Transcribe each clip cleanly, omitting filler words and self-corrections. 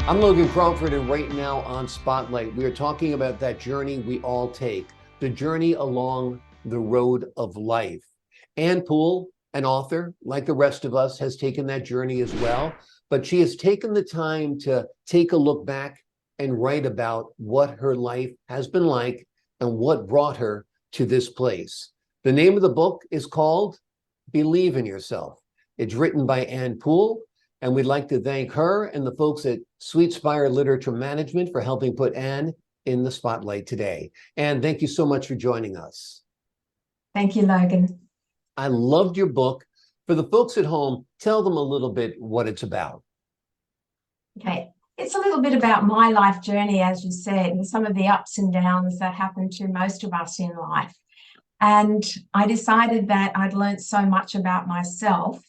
I'm Logan Crawford, and right now on Spotlight, we are talking about that journey we all take, the journey along the road of life. Anne Poole, an author, like the rest of us, has taken that journey as well, but she has taken the time to take a look back and write about what her life has been like and what brought her to this place. The name of the book is called Believe in Yourself. It's written by Anne Poole, and we'd like to thank her and the folks at Sweet Spire Literature Management for helping put Anne in the spotlight today. Anne, thank you so much for joining us. Thank you, Logan. I loved your book. For the folks at home, tell them a little bit what it's about. Okay, it's a little bit about my life journey, as you said, and some of the ups and downs that happen to most of us in life. And I decided that I'd learned so much about myself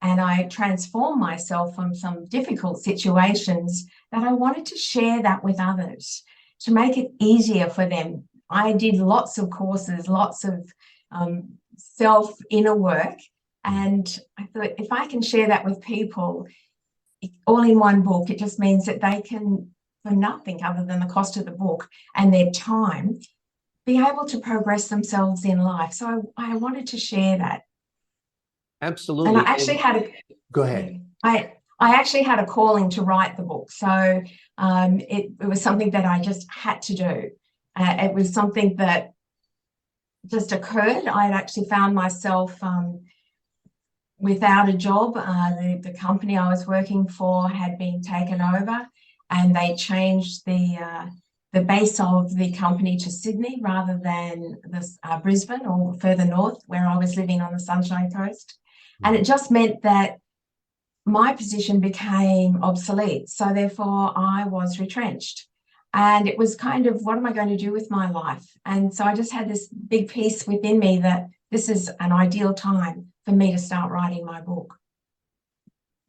and I transformed myself from some difficult situations that I wanted to share that with others to make it easier for them. I did lots of courses, lots of self inner work. And I thought if I can share that with people all in one book, it just means that they can, for nothing other than the cost of the book and their time, be able to progress themselves in life. So I wanted to share that. And I Absolutely. actually had a Go ahead. I actually had a calling to write the book. So it was something that I just had to do. It was something that just occurred. I had actually found myself without a job. The company I was working for had been taken over, and they changed the base of the company to Sydney rather than Brisbane or further north, where I was living on the Sunshine Coast. And it just meant that my position became obsolete. So therefore I was retrenched. And it was kind of, what am I going to do with my life? And so I just had this big piece within me that this is an ideal time for me to start writing my book.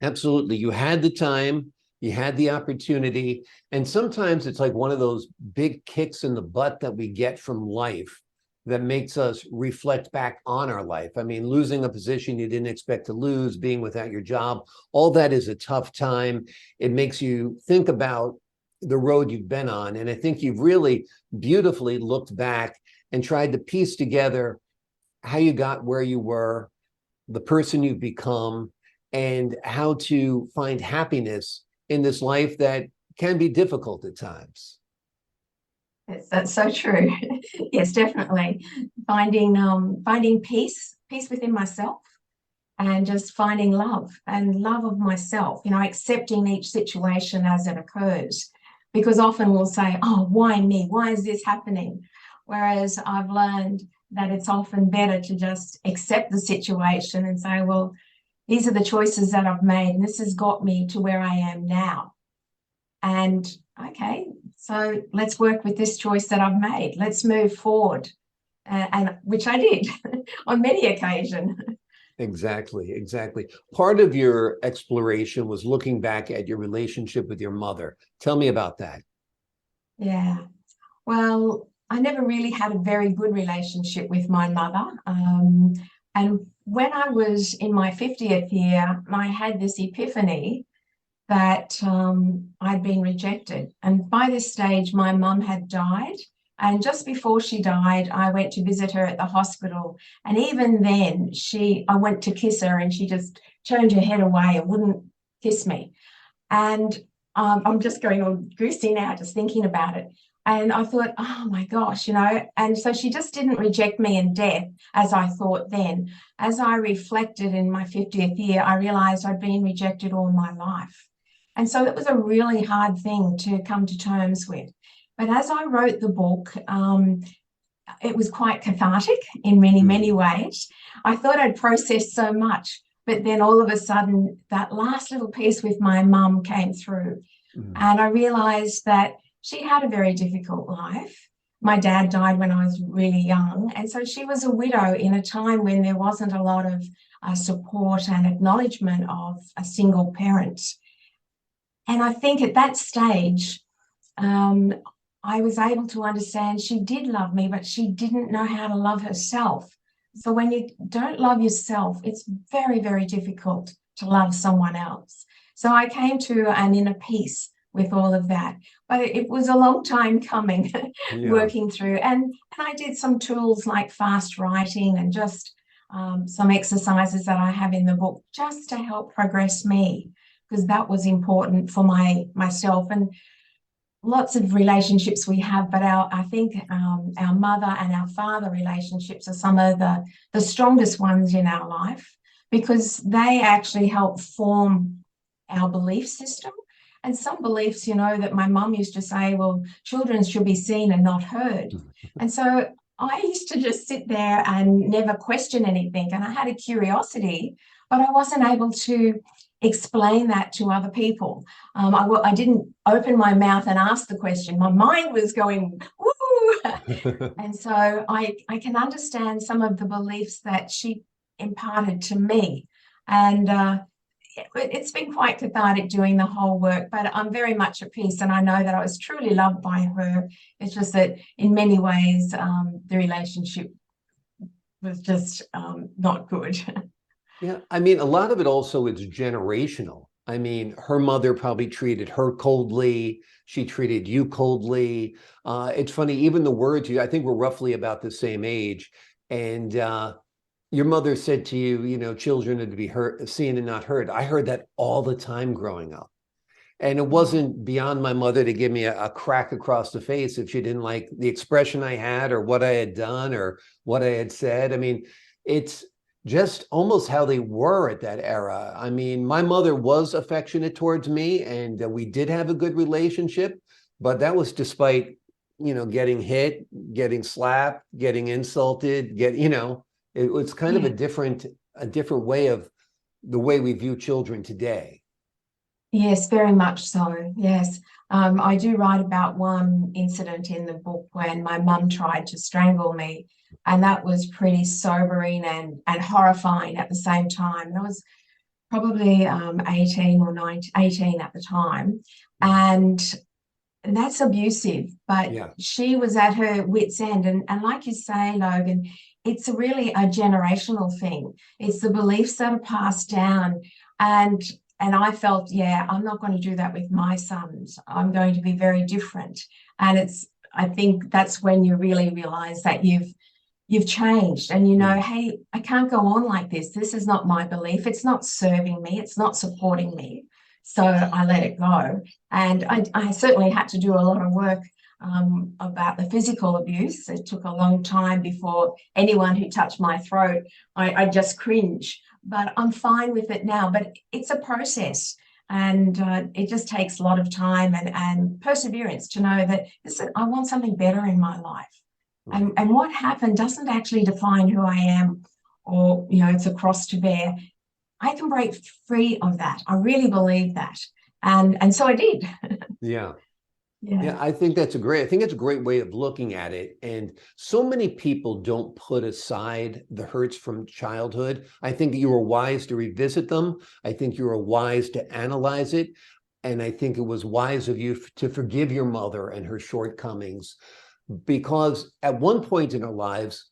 Absolutely. You had the time, you had the opportunity, and sometimes it's like one of those big kicks in the butt that we get from life that makes us reflect back on our life. I mean, losing a position you didn't expect to lose, being without your job, all that is a tough time. It makes you think about the road you've been on. And I think you've really beautifully looked back and tried to piece together how you got where you were, the person you've become, and how to find happiness in this life that can be difficult at times. Yes, that's so true. Yes, definitely. Finding peace within myself and just finding love and love of myself, accepting each situation as it occurs. Because often we'll say, oh, why me? Why is this happening? Whereas I've learned that it's often better to just accept the situation and say, well, these are the choices that I've made, and this has got me to where I am now. And okay, so let's work with this choice that I've made. Let's move forward. And which I did on many occasions. Exactly, exactly. Part of your exploration was looking back at your relationship with your mother. Tell me about that. Yeah. Well, I never really had a very good relationship with my mother. And when I was in my 50th year, I had this epiphany that I'd been rejected. And by this stage, my mum had died. And just before she died, I went to visit her at the hospital. And even then, I went to kiss her and she just turned her head away and wouldn't kiss me. And I'm just going all goosey now, just thinking about it. And I thought, oh my gosh, and so she just didn't reject me in death, as I thought then. As I reflected in my 50th year, I realized I'd been rejected all my life. And so it was a really hard thing to come to terms with. But as I wrote the book, it was quite cathartic in many, many ways. I thought I'd processed so much, but then all of a sudden, that last little piece with my mum came through. And I realized that she had a very difficult life. My dad died when I was really young. And so she was a widow in a time when there wasn't a lot of support and acknowledgement of a single parent. And I think at that stage, I was able to understand she did love me, but she didn't know how to love herself. So when you don't love yourself, it's very, very difficult to love someone else. So I came to an inner peace with all of that. But it was a long time coming, Yeah. working through. And I did some tools like fast writing and just some exercises that I have in the book just to help progress me, because that was important for myself. And lots of relationships we have, but I think our mother and our father relationships are some of the strongest ones in our life, because they actually help form our belief system. And some beliefs, that my mum used to say, well, children should be seen and not heard. And so I used to just sit there and never question anything. And I had a curiosity, but I wasn't able to explain that to other people. I didn't open my mouth and ask the question. My mind was going, woo! And so I can understand some of the beliefs that she imparted to me. And it's been quite cathartic doing the whole work, but I'm very much at peace. And I know that I was truly loved by her. It's just that in many ways, the relationship was just not good. Yeah, I mean, a lot of it also is generational. I mean, her mother probably treated her coldly. She treated you coldly. It's funny, even the words I think we're roughly about the same age. And your mother said to you, children are to be heard, seen and not heard. I heard that all the time growing up. And it wasn't beyond my mother to give me a crack across the face if she didn't like the expression I had or what I had done or what I had said. I mean, it's just almost how they were at that era. I mean, my mother was affectionate towards me, and we did have a good relationship, but that was despite, getting hit, getting slapped, getting insulted, it was kind of Yeah. a different way of the way we view children today. Yes, very much so. Yes. I do write about one incident in the book when my mum tried to strangle me, and that was pretty sobering and horrifying at the same time. And I was probably 18 or 19, 18 at the time. And that's abusive, but Yeah. she was at her wit's end. And like you say, Logan, it's really a generational thing. It's the beliefs that are passed down. And and I felt, yeah, I'm not going to do that with my sons. I'm going to be very different. And I think that's when you really realize that you've changed, and Mm. hey, I can't go on like this. This is not my belief. It's not serving me. It's not supporting me. So I let it go. And I certainly had to do a lot of work about the physical abuse. It took a long time before anyone who touched my throat, I just cringe. But I'm fine with it now. But it's a process. And it just takes a lot of time and perseverance to know that I want something better in my life. Right. And what happened doesn't actually define who I am, or, it's a cross to bear. I can break free of that. I really believe that. And so I did. Yeah. Yeah. Yeah, I think it's a great way of looking at it. And so many people don't put aside the hurts from childhood. I think you were wise to revisit them. I think you were wise to analyze it. And I think it was wise of you to forgive your mother and her shortcomings, because at one point in our lives,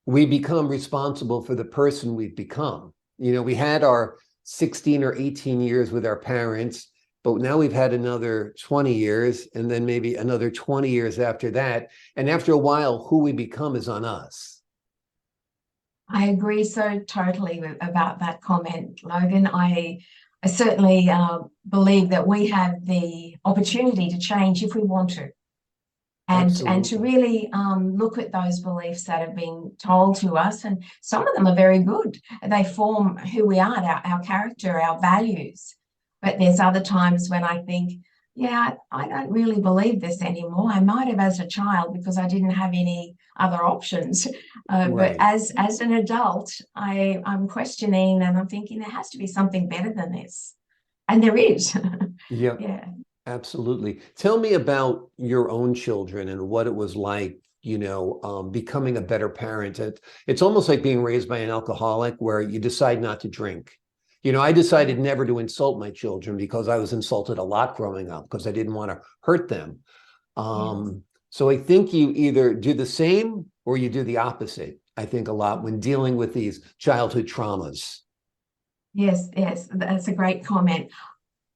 we become responsible for the person we've become. We had our 16 or 18 years with our parents, but now we've had another 20 years and then maybe another 20 years after that. And after a while, who we become is on us. I agree so totally about that comment, Logan. I certainly believe that we have the opportunity to change if we want to. And to Absolutely. really look at those beliefs that have been told to us. And some of them are very good. They form who we are, our character, our values. But there's other times when I think, yeah, I don't really believe this anymore. I might have as a child because I didn't have any other options. But Right. as an adult, I'm questioning and I'm thinking there has to be something better than this. And there is. Yep. Yeah. Absolutely. Tell me about your own children and what it was like, becoming a better parent. It's almost like being raised by an alcoholic where you decide not to drink. I decided never to insult my children because I was insulted a lot growing up because I didn't want to hurt them. Yes. So I think you either do the same or you do the opposite, I think a lot when dealing with these childhood traumas. Yes, yes, that's a great comment.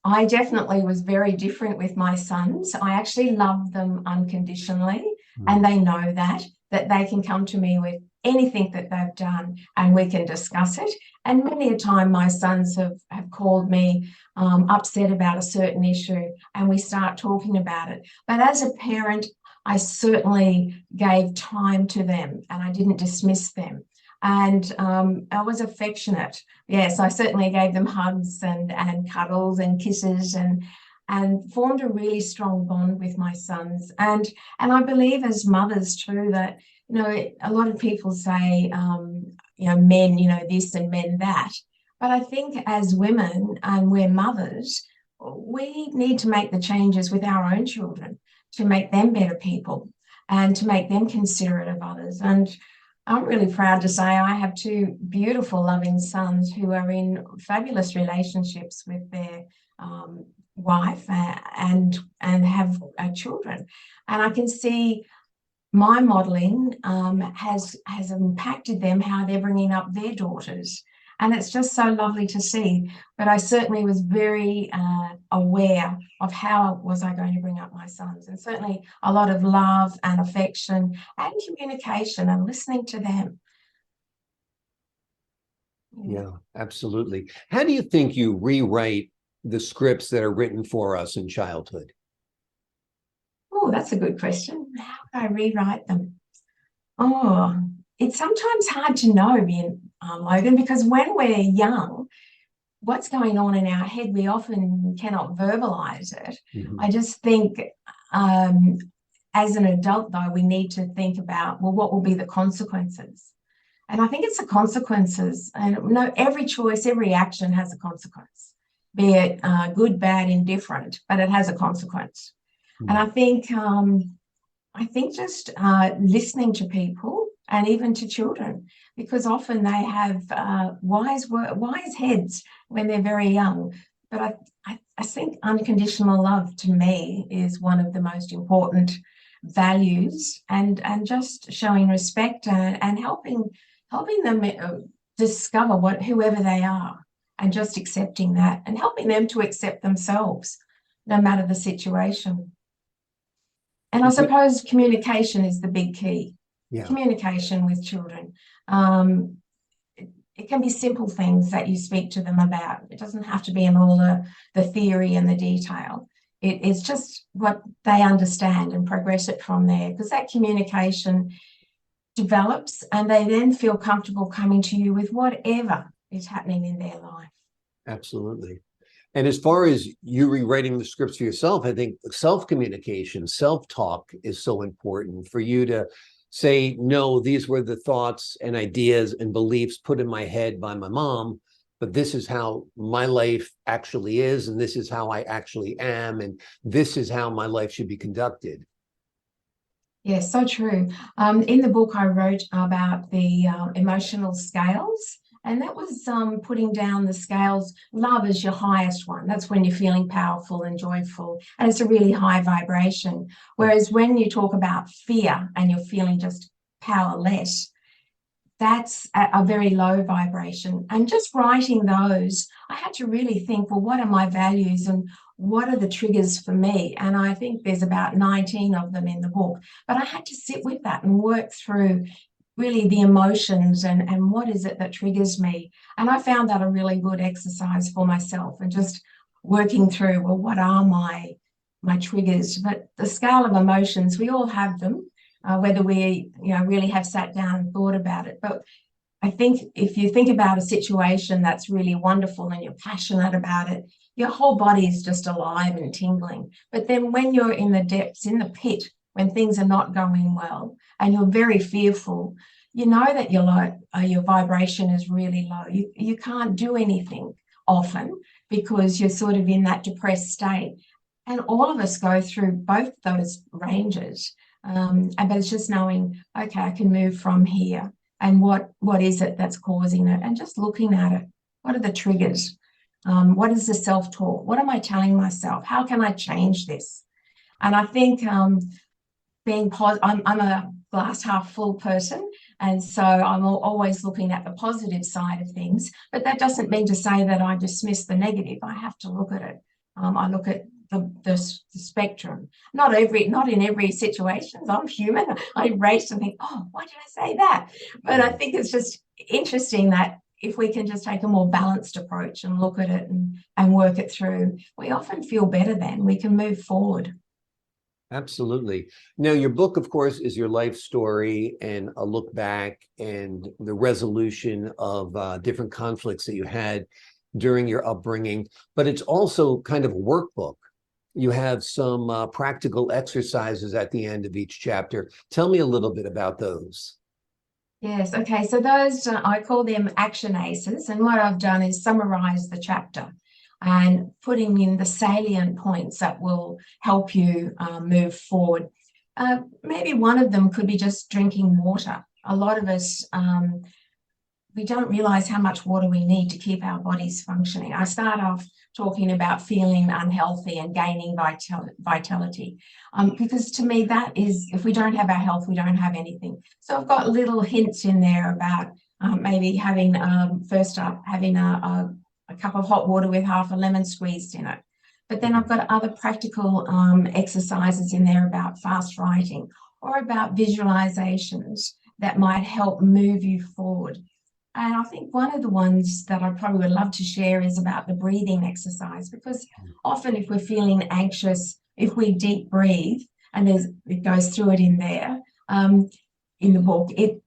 I definitely was very different with my sons. I actually love them unconditionally, and they know that they can come to me with anything that they've done and we can discuss it. And many a time my sons have called me upset about a certain issue and we start talking about it. But as a parent, I certainly gave time to them and I didn't dismiss them. And I was affectionate. Yes, I certainly gave them hugs and cuddles and kisses and formed a really strong bond with my sons. And I believe as mothers too that, a lot of people say, men, this and men that. But I think as women and we're mothers, we need to make the changes with our own children to make them better people and to make them considerate of others. And I'm really proud to say I have two beautiful, loving sons who are in fabulous relationships with their wife and have children. And I can see my modelling has impacted them, how they're bringing up their daughters. And it's just so lovely to see. But I certainly was very aware of how was I going to bring up my sons. And certainly a lot of love and affection and communication and listening to them. Yeah, absolutely. How do you think you rewrite the scripts that are written for us in childhood? Oh, that's a good question. How would I rewrite them? Oh, it's sometimes hard to know, Logan, because when we're young, what's going on in our head, we often cannot verbalize it. Mm-hmm. I just think as an adult, though, we need to think about, well, what will be the consequences? And I think it's the consequences. And every choice, every action has a consequence, be it good, bad, indifferent, but it has a consequence. Mm-hmm. And I think just listening to people and even to children, because often they have wise heads when they're very young. But I think unconditional love to me is one of the most important values, and just showing respect and helping them discover whoever they are, and just accepting that and helping them to accept themselves, no matter the situation. And I suppose communication is the big key. Yeah. Communication with children. It can be simple things that you speak to them about. It doesn't have to be in all the theory and the detail. It's just what they understand and progress it from there, because that communication develops and they then feel comfortable coming to you with whatever is happening in their life. Absolutely. And as far as you rewriting the scripts for yourself, I think self-communication, self-talk is so important for you to say, no, these were the thoughts and ideas and beliefs put in my head by my mom, but this is how my life actually is, and this is how I actually am, and this is how my life should be conducted. Yes, so true. In the book, I wrote about the emotional scales. And that was putting down the scales. Love is your highest one. That's when you're feeling powerful and joyful. And it's a really high vibration. Whereas when you talk about fear and you're feeling just powerless, that's a very low vibration. And just writing those, I had to really think, well, what are my values and what are the triggers for me? And I think there's about 19 of them in the book. But I had to sit with that and work through really the emotions and what is it that triggers me. And I found that a really good exercise for myself, and just working through, well, what are my triggers? But the scale of emotions, we all have them, whether we really have sat down and thought about it. But I think if you think about a situation that's really wonderful and you're passionate about it, your whole body is just alive and tingling. But then when you're in the depths, in the pit, when things are not going well and you're very fearful, you know that your vibration is really low. You can't do anything often because you're sort of in that depressed state. And all of us go through both those ranges. But it's just knowing, okay, I can move from here. And what is it that's causing it? And just looking at it. What are the triggers? What is the self-talk? What am I telling myself? How can I change this? And I think being positive, I'm a glass half full person. And so I'm always looking at the positive side of things. But that doesn't mean to say that I dismiss the negative. I have to look at it. I look at the spectrum. Not in every situation. I'm human. I race and think, oh, why did I say that? But I think it's just interesting that if we can just take a more balanced approach and look at it and work it through, we often feel better then. We can move forward. Absolutely. Now, your book, of course, is your life story and a look back and the resolution of different conflicts that you had during your upbringing, but it's also kind of a workbook. You have some practical exercises at the end of each chapter. Tell me a little bit about those. Yes, okay. So those, I call them action aces. And what I've done is summarize the chapter and putting in the salient points that will help you move forward. Maybe one of them could be just drinking water. A lot of us, we don't realize how much water we need to keep our bodies functioning. I start off talking about feeling unhealthy and gaining vitality, because to me that is, if we don't have our health, we don't have anything. So I've got little hints in there about maybe having first up having a cup of hot water with half a lemon squeezed in it. But then I've got other practical exercises in there about fast writing or about visualizations that might help move you forward. And I think one of the ones that I probably would love to share is about the breathing exercise, because often if we're feeling anxious, if we deep breathe, and it goes through it in there, in the book, it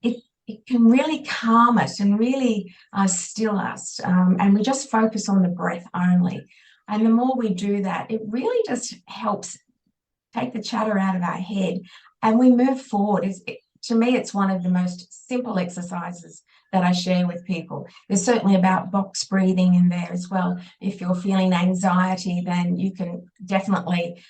can really calm us and really still us. And we just focus on the breath only. And the more we do that, it really just helps take the chatter out of our head and we move forward. To me, it's one of the most simple exercises that I share with people. There's certainly about box breathing in there as well. If you're feeling anxiety, then you can definitely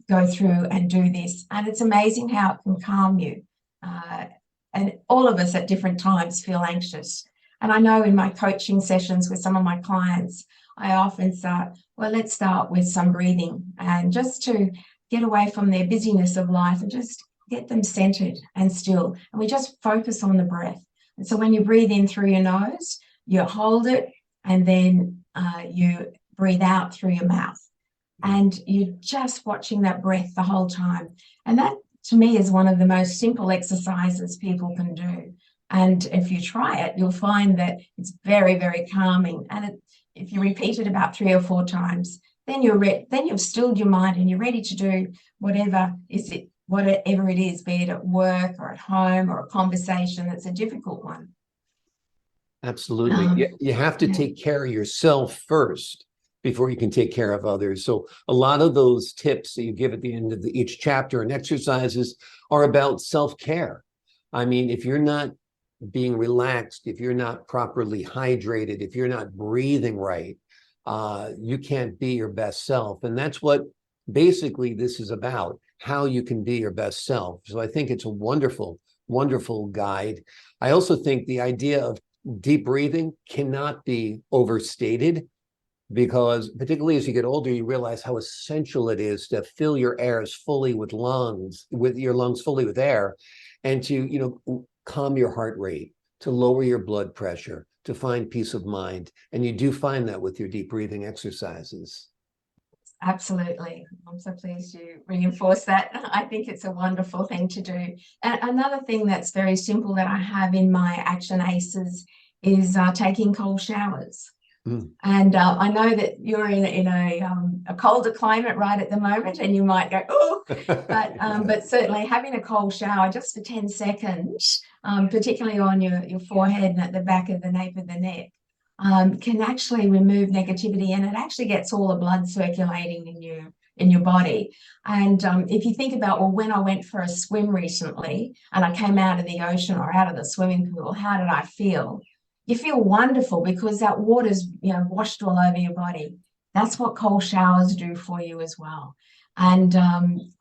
go through and do this. And it's amazing how it can calm you. And all of us at different times feel anxious. And I know in my coaching sessions with some of my clients, I often start, well, let's start with some breathing and just to get away from their busyness of life and just get them centered and still. And we just focus on the breath. And so when you breathe in through your nose, you hold it and then you breathe out through your mouth. And you're just watching that breath the whole time. And that, to me, is one of the most simple exercises people can do. And if you try it, you'll find that it's very, very calming. And if you repeat it about 3 or 4 times, then you've stilled your mind and you're ready to do whatever it is, be it at work or at home or a conversation that's a difficult one. Absolutely. You have to take care of yourself first before you can take care of others. So a lot of those tips that you give at the end of each chapter and exercises are about self-care. I mean, if you're not being relaxed, if you're not properly hydrated, if you're not breathing right, you can't be your best self. And that's what basically this is about, how you can be your best self. So I think it's a wonderful, wonderful guide. I also think the idea of deep breathing cannot be overstated, because particularly as you get older, you realize how essential it is to fill your airs fully with your lungs fully with air, and to, calm your heart rate, to lower your blood pressure, to find peace of mind. And you do find that with your deep breathing exercises. Absolutely. I'm so pleased you reinforce that. I think it's a wonderful thing to do. And another thing that's very simple that I have in my action aces is taking cold showers. And I know that you're in a colder climate right at the moment, and you might go, oh, but certainly having a cold shower just for 10 seconds, particularly on your forehead and at the back of the nape of the neck, can actually remove negativity, and it actually gets all the blood circulating in your body. And if you think about, well, when I went for a swim recently and I came out of the ocean or out of the swimming pool, how did I feel? You feel wonderful because that water's washed all over your body. That's what cold showers do for you as well. And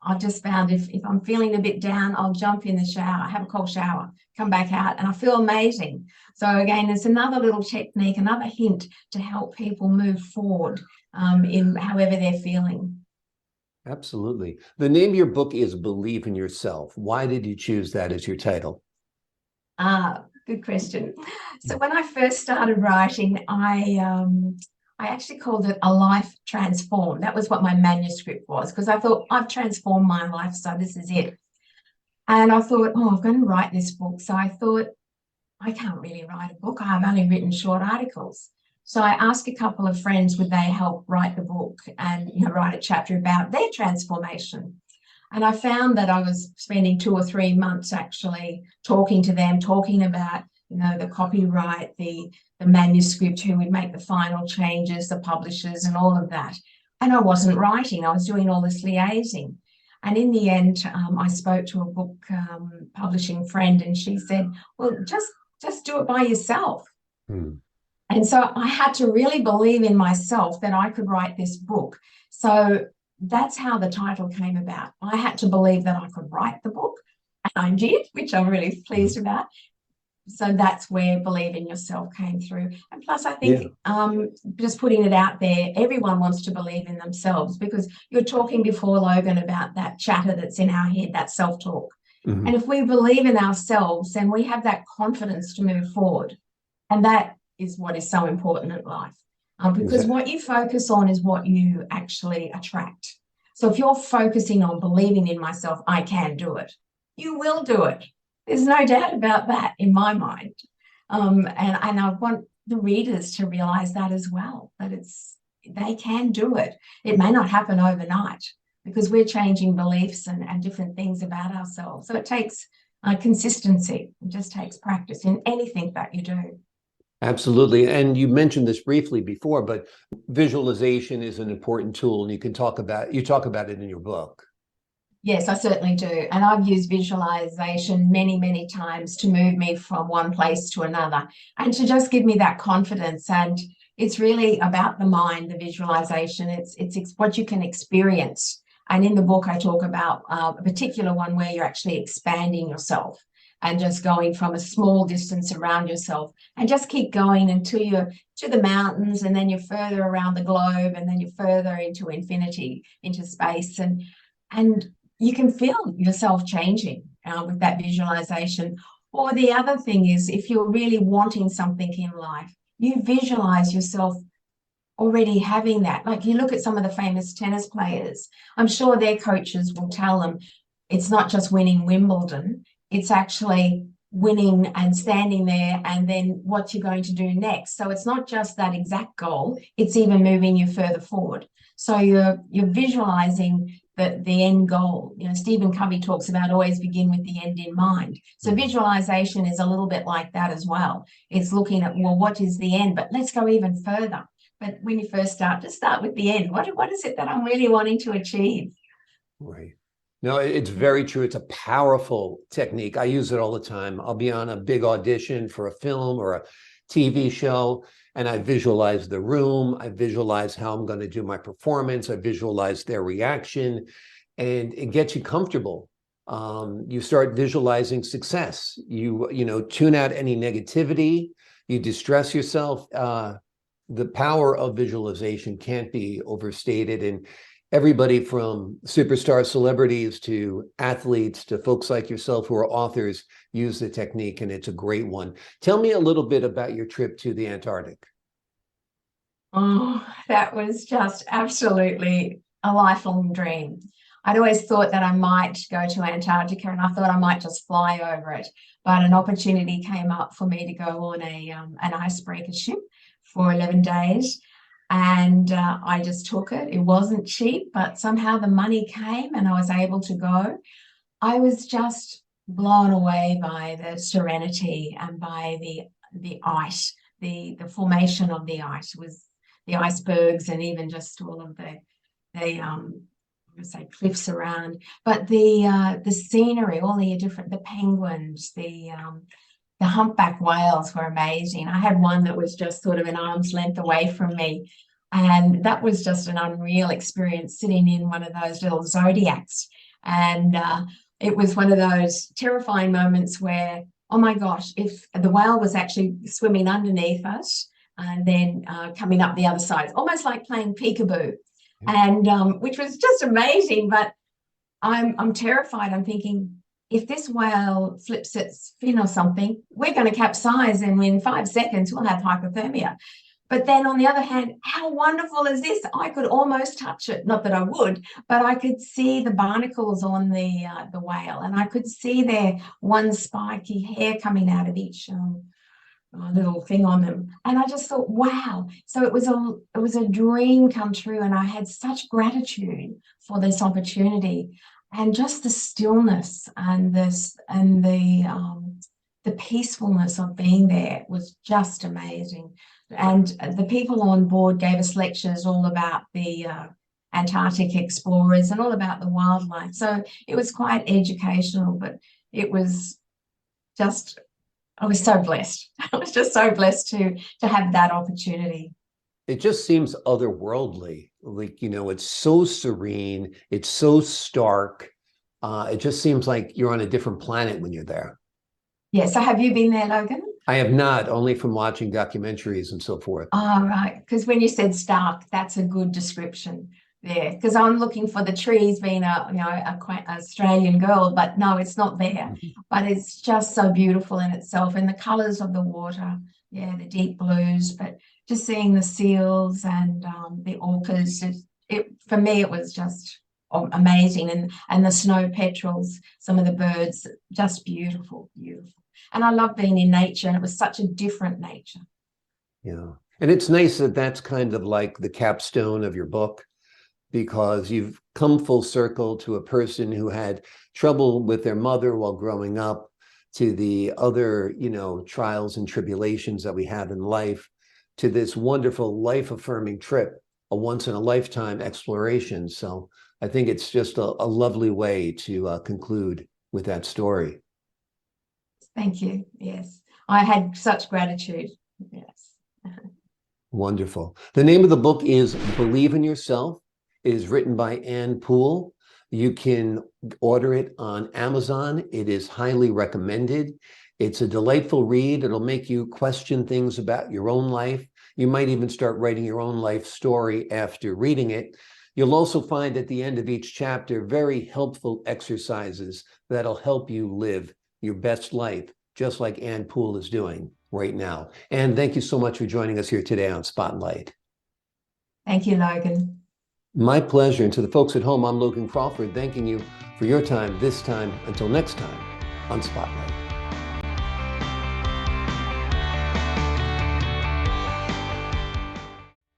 I've just found if I'm feeling a bit down, I'll jump in the shower, have a cold shower, come back out, and I feel amazing. So again, it's another little technique, another hint to help people move forward in however they're feeling. Absolutely. The name of your book is Believe in Yourself. Why did you choose that as your title? Good question. So when I first started writing, I I actually called it A Life Transformed. That was what my manuscript was, because I thought I've transformed my life, so this is it. And I thought, oh, I'm going to write this book. So I thought, I can't really write a book. I've only written short articles. So I asked a couple of friends, would they help write the book and write a chapter about their transformation? And I found that I was spending 2 or 3 months actually talking to them, talking about, the copyright, the manuscript, who would make the final changes, the publishers and all of that. And I wasn't writing, I was doing all this liaising. And in the end, I spoke to a book publishing friend, and she said, well, just do it by yourself. And so I had to really believe in myself that I could write this book. So that's how the title came about. I had to believe that I could write the book, and I did, which I'm really pleased about. So that's where believe in yourself came through. And plus, I think just putting it out there, everyone wants to believe in themselves, because you're talking before, Logan, about that chatter that's in our head, that self-talk. And if we believe in ourselves, then we have that confidence to move forward. And that is what is so important in life, because what you focus on is what you actually attract. So if you're focusing on believing in myself, I can do it, you will do it. There's no doubt about that in my mind. And I want the readers to realize that as well, that they can do it. It may not happen overnight, because we're changing beliefs and different things about ourselves. So it takes consistency. It just takes practice in anything that you do. Absolutely. And you mentioned this briefly before, but visualization is an important tool, and you talk about it in your book. Yes, I certainly do. And I've used visualization many, many times to move me from one place to another, and to just give me that confidence. And it's really about the mind, the visualization. It's what you can experience. And in the book, I talk about a particular one where you're actually expanding yourself and just going from a small distance around yourself, and just keep going until you're to the mountains, and then you're further around the globe, and then you're further into infinity, into space. And you can feel yourself changing with that visualization. Or the other thing is, if you're really wanting something in life, you visualize yourself already having that. Like, you look at some of the famous tennis players, I'm sure their coaches will tell them it's not just winning Wimbledon, it's actually winning and standing there, and then what you're going to do next. So it's not just that exact goal, it's even moving you further forward. So you're visualizing the end goal. Stephen Covey talks about always begin with the end in mind. So visualization is a little bit like that as well. It's looking at, well, what is the end? But let's go even further. But when you first start, just start with the end. What is it that I'm really wanting to achieve? Right. No, it's very true. It's a powerful technique. I use it all the time. I'll be on a big audition for a film or a TV show, and I visualize the room. I visualize how I'm going to do my performance. I visualize their reaction, and it gets you comfortable. You start visualizing success. You tune out any negativity. You distress yourself. The power of visualization can't be overstated. And everybody from superstar celebrities to athletes to folks like yourself who are authors use the technique, and it's a great one. Tell me a little bit about your trip to the Antarctic. Oh, that was just absolutely a lifelong dream. I'd always thought that I might go to Antarctica, and I thought I might just fly over it. But an opportunity came up for me to go on an icebreaker ship for 11 days. And I just took it. It wasn't cheap, but somehow the money came and I was able to go. I was just blown away by the serenity and by the ice, the formation of the ice, was the icebergs, and even just all of the cliffs around. But the scenery, all the different, the penguins, the humpback whales were amazing. I had one that was just sort of an arm's length away from me. And that was just an unreal experience, sitting in one of those little zodiacs. And it was one of those terrifying moments where, oh my gosh, if the whale was actually swimming underneath us and then coming up the other side, almost like playing peekaboo, and which was just amazing. But I'm terrified. I'm thinking, if this whale flips its fin or something, we're going to capsize, and in 5 seconds we'll have hypothermia. But then on the other hand, how wonderful is this? I could almost touch it. Not that I would, but I could see the barnacles on the whale, and I could see their one spiky hair coming out of each little thing on them. And I just thought, wow. So it was a dream come true, and I had such gratitude for this opportunity, and just the stillness and the peacefulness of being there was just amazing. And the people on board gave us lectures all about the Antarctic explorers and all about the wildlife. So it was quite educational, but it was just, I was so blessed. I was just so blessed to have that opportunity. It just seems otherworldly. Like, it's so serene, it's so stark. It just seems like you're on a different planet when you're there. Yeah. So have you been there, Logan? I have not, only from watching documentaries and so forth. Oh, right. Because when you said stark, that's a good description there. Because I'm looking for the trees being a quite Australian girl, but no, it's not there. But it's just so beautiful in itself, and the colours of the water, yeah, the deep blues. But just seeing the seals and the orcas, it for me it was just amazing, and the snow petrels, some of the birds, just beautiful, beautiful. And I love being in nature, and it was such a different nature. Yeah. And it's nice that that's kind of like the capstone of your book, because you've come full circle to a person who had trouble with their mother while growing up, to the other, trials and tribulations that we have in life, to this wonderful life affirming trip, a once in a lifetime exploration. So I think it's just a lovely way to conclude with that story. Thank you. Yes. I had such gratitude. Yes. Wonderful. The name of the book is Believe in Yourself. It is written by Anne Poole. You can order it on Amazon. It is highly recommended. It's a delightful read. It'll make you question things about your own life. You might even start writing your own life story after reading it. You'll also find at the end of each chapter very helpful exercises that'll help you live your best life, just like Anne Poole is doing right now. And thank you so much for joining us here today on Spotlight. Thank you, Logan. My pleasure. And to the folks at home, I'm Logan Crawford, thanking you for your time this time. Until next time on Spotlight.